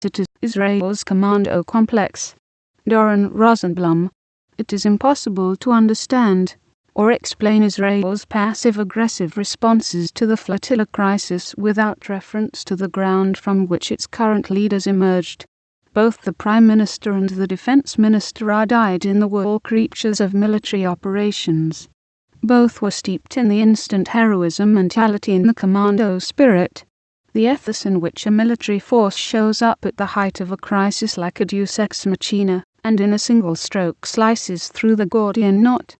It is Israel's commando complex. Doron Rosenblum. It is impossible to understand or explain Israel's passive-aggressive responses to the flotilla crisis without reference to the ground from which its current leaders emerged. Both the Prime Minister and the Defense Minister are dyed-in-the-wool creatures of military operations. Both were steeped in the instant heroism mentality in the commando spirit, the ethos in which a military force shows up at the height of a crisis like a deus ex machina, and in a single stroke slices through the Gordian knot.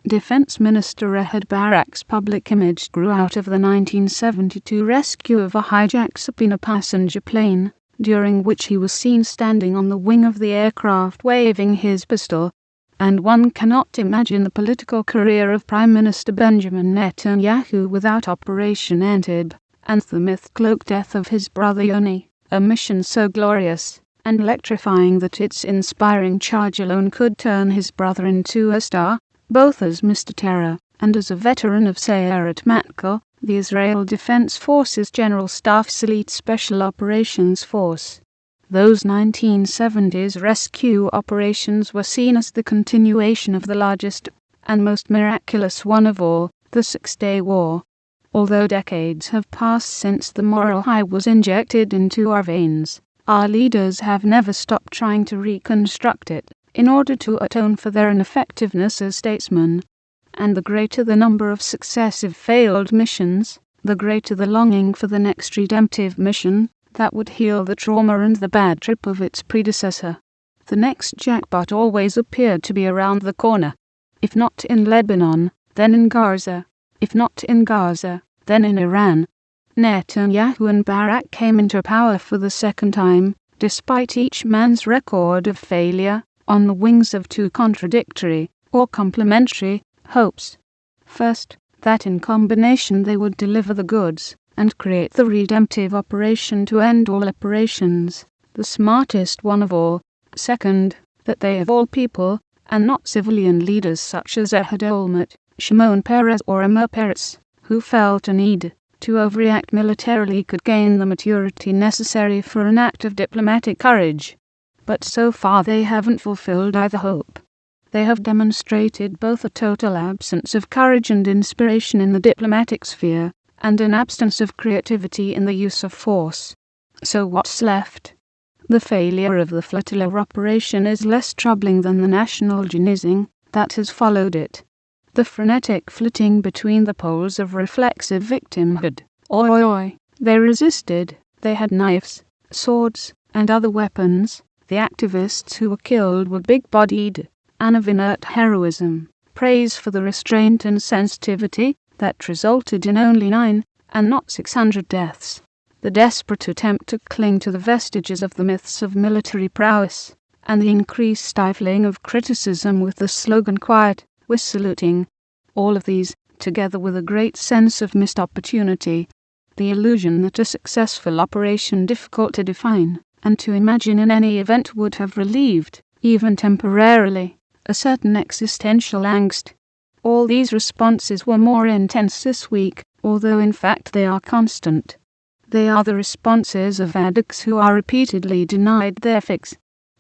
Defense Minister Ehud Barak's public image grew out of the 1972 rescue of a hijacked Submarine passenger plane, during which he was seen standing on the wing of the aircraft waving his pistol. And one cannot imagine the political career of Prime Minister Benjamin Netanyahu without Operation Entebbe, and the myth-cloaked death of his brother Yoni, a mission so glorious and electrifying that its inspiring charge alone could turn his brother into a star. Both as Mr. Terror, and as a veteran of Sayeret Matkal, the Israel Defense Forces General Staff's elite Special Operations Force. Those 1970s rescue operations were seen as the continuation of the largest and most miraculous one of all, the Six-Day War. Although decades have passed since the moral high was injected into our veins, our leaders have never stopped trying to reconstruct it, in order to atone for their ineffectiveness as statesmen. And the greater the number of successive failed missions, the greater the longing for the next redemptive mission that would heal the trauma and the bad trip of its predecessor. The next jackpot always appeared to be around the corner. If not in Lebanon, then in Gaza. If not in Gaza, then in Iran. Netanyahu and Barak came into power for the second time, despite each man's record of failure, on the wings of two contradictory, or complementary, hopes. First, that in combination they would deliver the goods, and create the redemptive operation to end all operations, the smartest one of all. Second, that they of all people, and not civilian leaders such as Ehud Olmert, Shimon Peres or Amir Peretz, who felt a need to overreact militarily, could gain the maturity necessary for an act of diplomatic courage. But so far they haven't fulfilled either hope. They have demonstrated both a total absence of courage and inspiration in the diplomatic sphere, and an absence of creativity in the use of force. So what's left? The failure of the flotilla operation is less troubling than the national ginnizing that has followed it. The frenetic flitting between the poles of reflexive victimhood. Oi, they resisted, they had knives, swords, and other weapons. The activists who were killed were big-bodied, and of inert heroism. Praise for the restraint and sensitivity that resulted in only 9, and not 600 deaths. The desperate attempt to cling to the vestiges of the myths of military prowess, and the increased stifling of criticism with the slogan "Quiet, we're saluting." All of these, together with a great sense of missed opportunity, the illusion that a successful operation difficult to define and to imagine in any event would have relieved, even temporarily, a certain existential angst. All these responses were more intense this week, although in fact they are constant. They are the responses of addicts who are repeatedly denied their fix.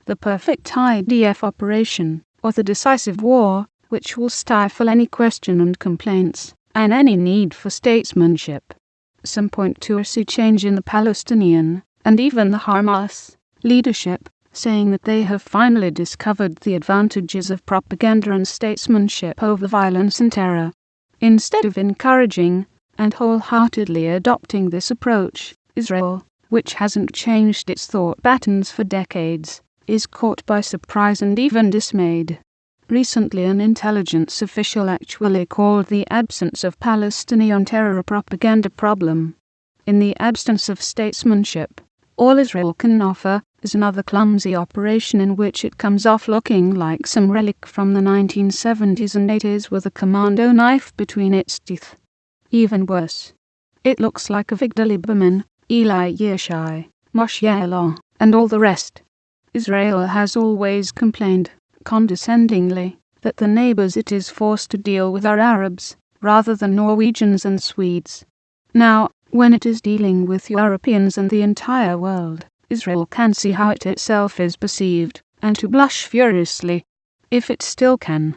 The perfect IDF operation, or the decisive war, which will stifle any question and complaints, and any need for statesmanship. Some point to a sea change in the Palestinian, and even the Hamas, leadership, saying that they have finally discovered the advantages of propaganda and statesmanship over violence and terror. Instead of encouraging and wholeheartedly adopting this approach, Israel, which hasn't changed its thought patterns for decades, is caught by surprise and even dismayed. Recently an intelligence official actually called the absence of Palestinian terror a propaganda problem. In the absence of statesmanship, all Israel can offer is another clumsy operation in which it comes off looking like some relic from the 1970s and 80s with a commando knife between its teeth. Even worse, it looks like a Victor Lieberman, Eli Yishai, Moshe Ya'alon, and all the rest. Israel has always complained, condescendingly, that the neighbors it is forced to deal with are Arabs, rather than Norwegians and Swedes. Now, when it is dealing with Europeans and the entire world, Israel can see how it itself is perceived, and to blush furiously, if it still can.